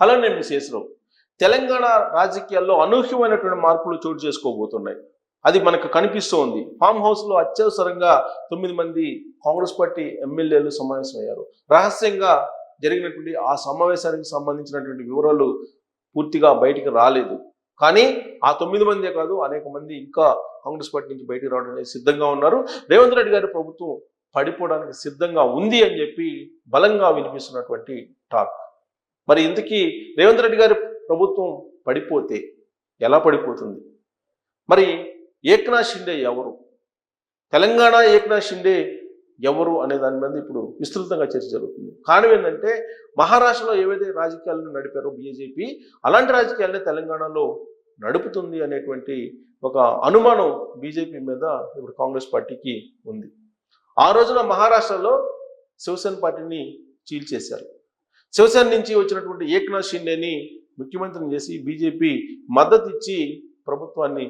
Hello నేను మీ శేషరావు. తెలంగాణ రాజకీయాల్లో అనూహ్యమైనటువంటి మార్పులు చోటు చేసుకోబోతున్నాయి. అది మనకు కనిపిస్తోంది. ఫామ్ హౌస్లో అత్యవసరంగా 9 మంది కాంగ్రెస్ పార్టీ ఎమ్మెల్యేలు సమావేశమయ్యారు. రహస్యంగా జరిగినటువంటి ఆ సమావేశానికి సంబంధించినటువంటి వివరాలు పూర్తిగా బయటికి రాలేదు. కానీ ఆ 9 మందే కాదు, అనేక మంది ఇంకా కాంగ్రెస్ పార్టీ నుంచి బయటికి రావడానికి సిద్ధంగా ఉన్నారు. రేవంత్ రెడ్డి గారి ప్రభుత్వం పడిపోవడానికి సిద్ధంగా ఉంది అని చెప్పి బలంగా వినిపిస్తున్నటువంటి టాక్. మరి ఇంతకీ రేవంత్ రెడ్డి గారి ప్రభుత్వం పడిపోతే ఎలా పడిపోతుంది? మరి ఏక్నాథ్ షిండే ఎవరు? తెలంగాణ ఏక్నాథ్ షిండే ఎవరు అనే దాని మీద ఇప్పుడు విస్తృతంగా చర్చ జరుగుతుంది. కారణం ఏంటంటే మహారాష్ట్రలో ఏవైతే రాజకీయాలను నడిపారో బీజేపీ, అలాంటి రాజకీయాలనే తెలంగాణలో నడుపుతుంది అనేటువంటి ఒక అనుమానం బీజేపీ మీద ఇప్పుడు కాంగ్రెస్ పార్టీకి ఉంది. ఆ రోజున మహారాష్ట్రలో శివసేన పార్టీని చీల్చేశారు. శివసేన నుంచి వచ్చినటువంటి ఏక్నాథ్ షిండేని ముఖ్యమంత్రిని చేసి బీజేపీ మద్దతు ఇచ్చి ప్రభుత్వాన్ని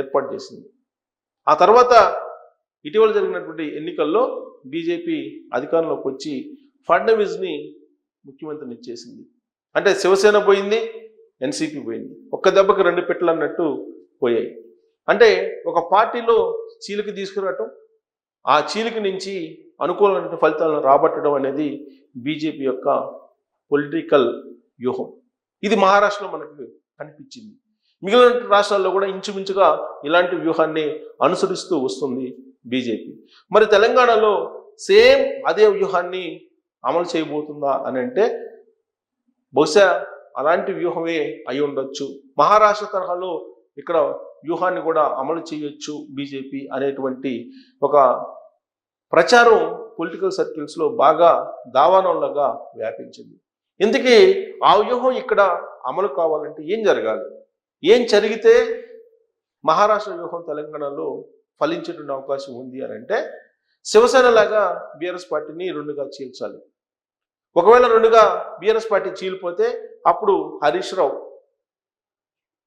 ఏర్పాటు చేసింది. ఆ తర్వాత ఇటీవల జరిగినటువంటి ఎన్నికల్లో బీజేపీ అధికారంలోకి వచ్చి ఫడ్నవీస్ని ముఖ్యమంత్రిని చేసింది. అంటే శివసేన పోయింది, ఎన్సీపీ పోయింది. ఒక్క దెబ్బకి 2 పెట్టెలు అన్నట్టు పోయాయి. అంటే ఒక పార్టీలో చీలిక తీసుకురావటం, ఆ చీలిక నుంచి అనుకూలమైన ఫలితాలను రాబట్టడం అనేది బీజేపీ యొక్క పొలిటికల్ వ్యూహం. ఇది మహారాష్ట్రలో మనకు కనిపించింది. మిగిలిన రాష్ట్రాల్లో కూడా ఇంచుమించుగా ఇలాంటి వ్యూహాన్ని అనుసరిస్తూ వస్తుంది బీజేపీ. మరి తెలంగాణలో సేమ్ అదే వ్యూహాన్ని అమలు చేయబోతుందా అని అంటే బహుశా అలాంటి వ్యూహమే అయి ఉండొచ్చు. మహారాష్ట్ర తరహాలో ఇక్కడ వ్యూహాన్ని కూడా అమలు చేయొచ్చు బీజేపీ అనేటువంటి ఒక ప్రచారం పొలిటికల్ సర్కిల్స్లో బాగా దావానంలాగా వ్యాపించింది. ఇందుకే ఆ వ్యూహం ఇక్కడ అమలు కావాలంటే ఏం జరగాలి? ఏం జరిగితే మహారాష్ట్ర వ్యూహం తెలంగాణలో ఫలించేటువంటి అవకాశం ఉంది అని అంటే శివసేన లాగా బీఆర్ఎస్ పార్టీని 2గా చీల్చాలి. ఒకవేళ 2గా బీఆర్ఎస్ పార్టీ చీలిపోతే అప్పుడు హరీష్ రావు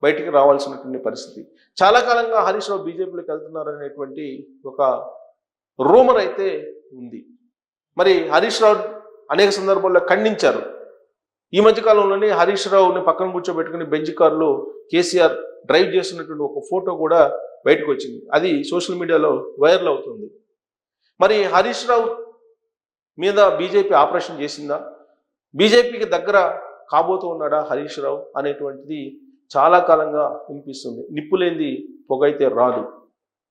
బయటికి రావాల్సినటువంటి పరిస్థితి. చాలా కాలంగా హరీష్ రావు బీజేపీలోకి వెళ్తున్నారనేటువంటి ఒక రూమర్ అయితే ఉంది. మరి హరీష్ రావు అనేక సందర్భాల్లో ఖండించారు. ఈ మధ్యకాలంలోనే హరీష్ రావుని పక్కన కూర్చోబెట్టుకుని బెంచ్ కారులో కేసీఆర్ డ్రైవ్ చేస్తున్నటువంటి ఒక ఫోటో కూడా బయటకు వచ్చింది. అది సోషల్ మీడియాలో వైరల్ అవుతుంది. మరి హరీష్ రావు మీద బీజేపీ ఆపరేషన్ చేసిందా? బీజేపీకి దగ్గర కాబోతూ ఉన్నాడా హరీష్ రావు అనేటువంటిది చాలా కాలంగా వినిపిస్తుంది. నిప్పులేంది పొగైతే రాదు.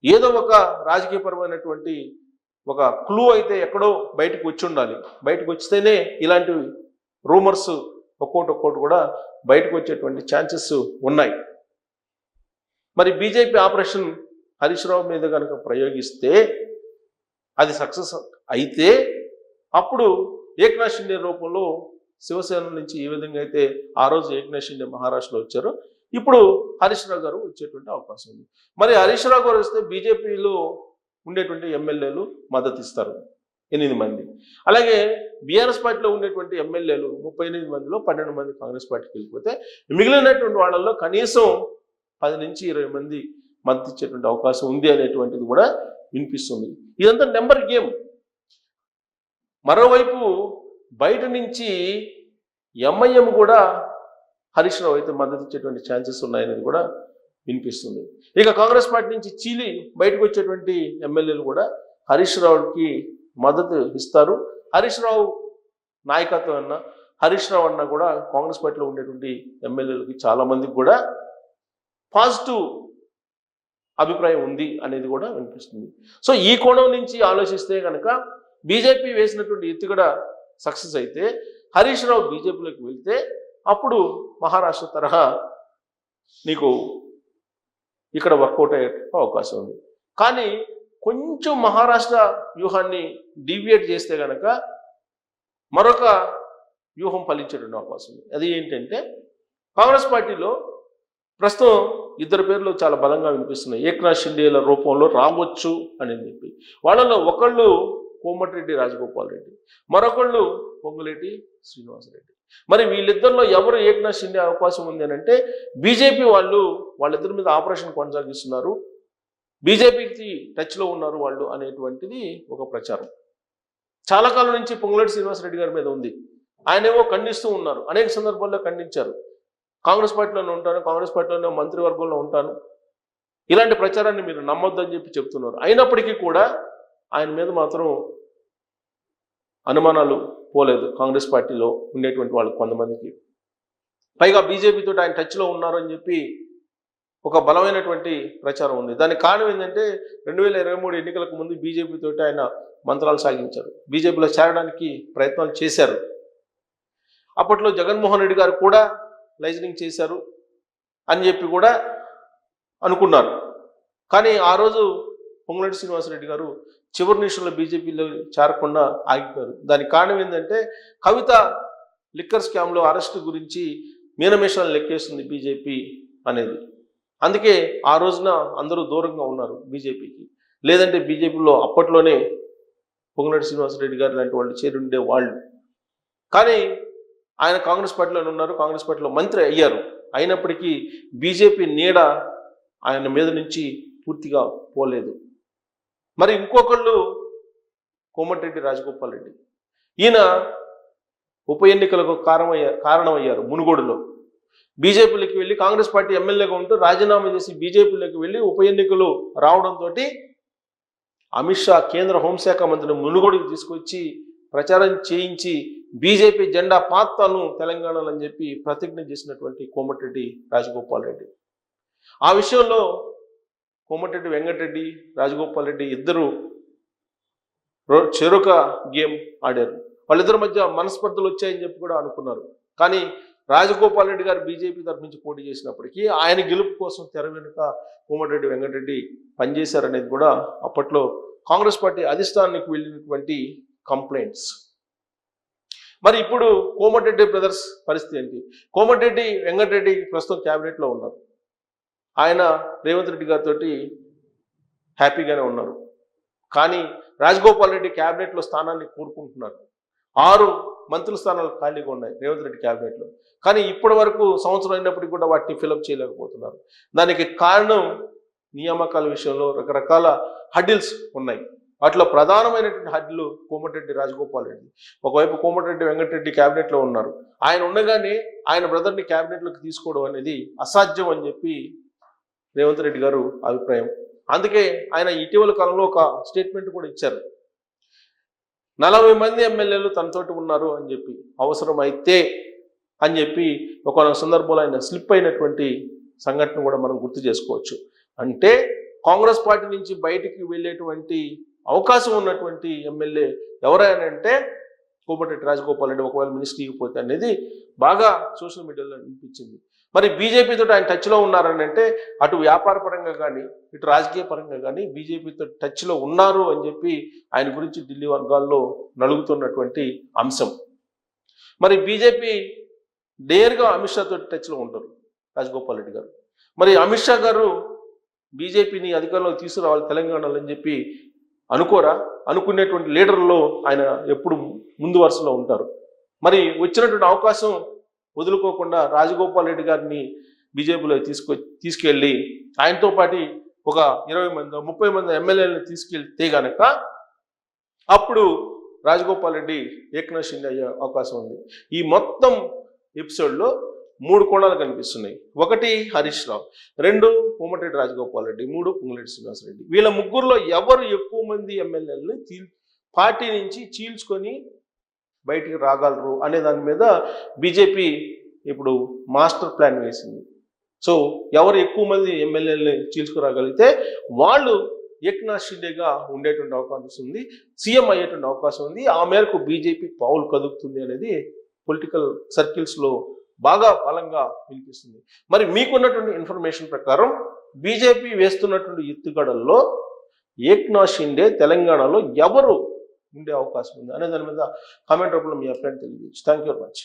ఏదో ఒక రాజకీయపరమైనటువంటి ఒక క్లూ అయితే ఎక్కడో బయటకు వచ్చి ఉండాలి. బయటకు వస్తేనే ఇలాంటి రూమర్స్ ఒక్కోటి కూడా బయటకు వచ్చేటువంటి ఛాన్సెస్ ఉన్నాయి. మరి బీజేపీ ఆపరేషన్ హరీష్ రావు మీద కనుక ప్రయోగిస్తే అది సక్సెస్ అయితే అప్పుడు ఏక్నాథ్ షిండే రూపంలో శివసేన నుంచి ఏ విధంగా అయితే ఆ రోజు ఏక్నాథ్ షిండే మహారాష్ట్రలో వచ్చారో ఇప్పుడు హరీష్ రావు గారు వచ్చేటువంటి అవకాశం ఉంది. మరి హరీష్ రావు గారు వస్తే బీజేపీలో ఉండేటువంటి ఎమ్మెల్యేలు మద్దతు ఇస్తారు 8 మంది. అలాగే బీఆర్ఎస్ పార్టీలో ఉండేటువంటి ఎమ్మెల్యేలు 38 మందిలో 12 మంది కాంగ్రెస్ పార్టీకి వెళ్ళిపోతే మిగిలినటువంటి వాళ్ళల్లో కనీసం 10 నుంచి 20 మంది మద్దతు ఇచ్చేటువంటి అవకాశం ఉంది అనేటువంటిది కూడా వినిపిస్తుంది. ఇదంతా నెంబర్ గేమ్. మరోవైపు బయట నుంచి ఎంఐఎం కూడా హరీష్ రావు అయితే మద్దతు ఇచ్చేటువంటి ఛాన్సెస్ ఉన్నాయనేది కూడా వినిపిస్తుంది. ఇక కాంగ్రెస్ పార్టీ నుంచి చీలి బయటకు వచ్చేటువంటి ఎమ్మెల్యేలు కూడా హరీష్ రావుకి మద్దతు ఇస్తారు. హరీష్ రావు నాయకత్వం అన్నా, హరీష్ రావు అన్నా కూడా కాంగ్రెస్ పార్టీలో ఉండేటువంటి ఎమ్మెల్యేలకి చాలా మందికి కూడా పాజిటివ్ అభిప్రాయం ఉంది అనేది కూడా వినిపిస్తుంది. సో ఈ కోణం నుంచి ఆలోచిస్తే కనుక బీజేపీ వేసినటువంటి ఎత్తుగడ సక్సెస్ అయితే హరీష్ రావు బీజేపీలోకి వెళ్తే అప్పుడు మహారాష్ట్ర తరహా నీకు ఇక్కడ వర్కౌట్ అయ్యే అవకాశం ఉంది. కానీ కొంచెం మహారాష్ట్ర వ్యూహాన్ని డీవియేట్ చేస్తే కనుక మరొక వ్యూహం ఫలించేటువంటి అవకాశం ఉంది. అది ఏంటంటే కాంగ్రెస్ పార్టీలో ప్రస్తుతం 2 పేర్లు చాలా బలంగా వినిపిస్తున్నాయి. ఏక్నాథ్ షిండేల రూపంలో రావచ్చు అని చెప్పి వాళ్ళలో ఒకళ్ళు కోమటిరెడ్డి రాజగోపాల్ రెడ్డి, మరొకళ్ళు పొంగులేటి శ్రీనివాసరెడ్డి. మరి వీళ్ళిద్దరిలో ఎవరు ఏక్నాథ్ షిండే అవకాశం ఉంది అని అంటే బీజేపీ వాళ్ళిద్దరి మీద ఆపరేషన్ కొనసాగిస్తున్నారు, బీజేపీకి టచ్లో ఉన్నారు వాళ్ళు అనేటువంటిది ఒక ప్రచారం. చాలా కాలం నుంచి పొంగులేటి శ్రీనివాసరెడ్డి గారి మీద ఉంది. ఆయనేమో ఖండిస్తూ ఉన్నారు, అనేక సందర్భాల్లో ఖండించారు. కాంగ్రెస్ పార్టీలోనే ఉంటాను, కాంగ్రెస్ పార్టీలోనే మంత్రివర్గంలో ఉంటాను, ఇలాంటి ప్రచారాన్ని మీరు నమ్మొద్దని చెప్పి చెప్తున్నారు. అయినప్పటికీ కూడా ఆయన మీద మాత్రం అనుమానాలు పోలేదు కాంగ్రెస్ పార్టీలో ఉండేటువంటి వాళ్ళు కొంతమందికి. పైగా బీజేపీతో ఆయన టచ్లో ఉన్నారు అని చెప్పి ఒక బలమైనటువంటి ప్రచారం ఉంది. దానికి కారణం ఏంటంటే 2023 ఎన్నికలకు ముందు బీజేపీతో ఆయన మంత్రాలు సాగించారు, బీజేపీలో చేరడానికి ప్రయత్నాలు చేశారు. అప్పట్లో జగన్మోహన్ రెడ్డి గారు కూడా లైజనింగ్ చేశారు అని చెప్పి కూడా అనుకున్నారు. కానీ ఆ రోజు పొంగులేటి శ్రీనివాసరెడ్డి గారు చివరి నిమిషంలో బీజేపీలో చేరకుండా ఆగిపోయారు. దానికి కారణం ఏంటంటే కవిత లిక్కర్ స్కామ్లో అరెస్టు గురించి మీనమేషాలను లెక్కేస్తుంది బీజేపీ అనేది. అందుకే ఆ రోజున అందరూ దూరంగా ఉన్నారు బీజేపీకి. లేదంటే బీజేపీలో అప్పట్లోనే పొంగులేటి శ్రీనివాసరెడ్డి గారు లాంటి వాళ్ళు చేరుండే వాళ్ళు. కానీ ఆయన కాంగ్రెస్ పార్టీలోనే ఉన్నారు, కాంగ్రెస్ పార్టీలో మంత్రి అయ్యారు. అయినప్పటికీ బీజేపీ నీడ ఆయన మీద నుంచి పూర్తిగా పోలేదు. మరి ఇంకొకళ్ళు కోమటిరెడ్డి రాజగోపాల్ రెడ్డి. ఈయన ఉప ఎన్నికలకు కారణమయ్యారు. మునుగోడులో బీజేపీలోకి వెళ్ళి కాంగ్రెస్ పార్టీ ఎమ్మెల్యేగా ఉంటూ రాజీనామా చేసి బీజేపీలోకి వెళ్ళి ఉప ఎన్నికలు రావడంతో అమిత్ షా కేంద్ర హోంశాఖ మంత్రిని మునుగోడుకు తీసుకొచ్చి ప్రచారం చేయించి బీజేపీ జెండా పాత్రను తెలంగాణలో అని చెప్పి ప్రతిజ్ఞ చేసినటువంటి కోమటిరెడ్డి రాజగోపాల్ రెడ్డి. ఆ విషయంలో కోమటిరెడ్డి వెంకటరెడ్డి, రాజగోపాల్ రెడ్డి ఇద్దరు చెరొక గేమ్ ఆడారు. వాళ్ళిద్దరి మధ్య మనస్పర్ధలు వచ్చాయని చెప్పి కూడా అనుకున్నారు. కానీ రాజగోపాల్ రెడ్డి గారు బీజేపీ తరఫు నుంచి పోటీ చేసినప్పటికీ ఆయన గెలుపు కోసం తెర వెనుక కోమటిరెడ్డి వెంకటరెడ్డి పనిచేశారనేది కూడా అప్పట్లో కాంగ్రెస్ పార్టీ అధిష్టానానికి వెళ్ళినటువంటి కంప్లైంట్స్. మరి ఇప్పుడు కోమటిరెడ్డి బ్రదర్స్ పరిస్థితి ఏంటి? కోమటిరెడ్డి వెంకటరెడ్డి ప్రస్తుతం క్యాబినెట్లో ఉన్నారు. ఆయన రేవంత్ రెడ్డి గారితో హ్యాపీగానే ఉన్నారు. కానీ రాజగోపాల్ రెడ్డి క్యాబినెట్లో స్థానాన్ని కోరుకుంటున్నారు. 6 మంత్రుల స్థానాలు ఖాళీగా ఉన్నాయి రేవంత్ రెడ్డి క్యాబినెట్లో. కానీ ఇప్పటి వరకు సంవత్సరం అయినప్పటికీ కూడా వాటిని ఫిలప్ చేయలేకపోతున్నారు. దానికి కారణం నియామకాల విషయంలో రకరకాల హడ్డిల్స్ ఉన్నాయి. వాటిలో ప్రధానమైనటువంటి హడ్లు కోమటిరెడ్డి రాజగోపాల్ రెడ్డి. ఒకవైపు కోమటిరెడ్డి వెంకటరెడ్డి క్యాబినెట్లో ఉన్నారు. ఆయన ఉండగానే ఆయన బ్రదర్ని క్యాబినెట్లోకి తీసుకోవడం అనేది అసాధ్యం అని చెప్పి రేవంత్ రెడ్డి గారు అభిప్రాయం. అందుకే ఆయన ఇటీవల కాలంలో ఒక స్టేట్మెంట్ కూడా ఇచ్చారు. 40 మంది ఎమ్మెల్యేలు తనతోటి ఉన్నారు అని చెప్పి, అవసరమైతే అని చెప్పి ఒక సందర్భంలో ఆయన స్లిప్ అయినటువంటి సంఘటన కూడా మనం గుర్తు చేసుకోవచ్చు. అంటే కాంగ్రెస్ పార్టీ నుంచి బయటికి వెళ్ళేటువంటి అవకాశం ఉన్నటువంటి ఎమ్మెల్యే ఎవరైనా కోమటిరెడ్డి రాజగోపాల్ రెడ్డి ఒకవేళ మినిస్ట్రీకి పోతే అనేది బాగా సోషల్ మీడియాలో అనిపించింది. మరి బీజేపీతో ఆయన టచ్లో ఉన్నారని అంటే అటు వ్యాపార పరంగా కానీ ఇటు రాజకీయ పరంగా కానీ బీజేపీతో టచ్లో ఉన్నారు అని చెప్పి ఆయన గురించి ఢిల్లీ వర్గాల్లో నలుగుతున్నటువంటి అంశం. మరి బీజేపీ నేరుగా అమిత్ షాతో టచ్లో ఉంటారు రాజగోపాల్ రెడ్డి గారు. మరి అమిత్ షా గారు బీజేపీని అధికారంలోకి తీసుకురావాలి తెలంగాణలో అని చెప్పి అనుకోరా? అనుకునేటువంటి లీడర్లో ఆయన ఎప్పుడు ముందు వరుసలో ఉంటారు. మరి వచ్చినటువంటి అవకాశం వదులుకోకుండా రాజగోపాల్ రెడ్డి గారిని బీజేపీలో తీసుకెళ్ళి ఆయనతో పాటు ఒక 20 మంది 30 మంది ఎమ్మెల్యేలను తీసుకెళ్తే గనక అప్పుడు రాజగోపాల్ రెడ్డి ఏక్నాథ్ షిండే అయ్యే అవకాశం ఉంది. ఈ మొత్తం ఎపిసోడ్లో 3 కోణాలు కనిపిస్తున్నాయి. 1 హరీష్ రావు, 2 కోమటిరెడ్డి రాజగోపాల్ రెడ్డి, 3 పొంగులేటి శ్రీనివాసరెడ్డి. వీళ్ళ ముగ్గురులో ఎవరు ఎక్కువ మంది ఎమ్మెల్యేలను పార్టీ నుంచి చీల్చుకొని బయటికి రాగలరు అనే దాని మీద బీజేపీ ఇప్పుడు మాస్టర్ ప్లాన్ వేసింది. సో ఎవరు ఎక్కువ మంది ఎమ్మెల్యేలని చీల్చుకురాగలిగితే వాళ్ళు ఏక్నాథ్ షిండేగా ఉండేటువంటి అవకాశం ఉంది, సీఎం అయ్యేటువంటి అవకాశం ఉంది. ఆ మేరకు బీజేపీ పావులు కదుపుతుంది అనేది పొలిటికల్ సర్కిల్స్లో బాగా బలంగా వినిపిస్తుంది. మరి మీకున్నటువంటి ఇన్ఫర్మేషన్ ప్రకారం బీజేపీ వేస్తున్నటువంటి ఎత్తుగడల్లో ఏక్నాథ్ షిండే తెలంగాణలో ఎవరు ఉండే అవకాశం ఉంది అనే దాని మీద కామెంట్ రూపంలో మీ అభిప్రాయం తెలియజేయచ్చు. Thank you very much.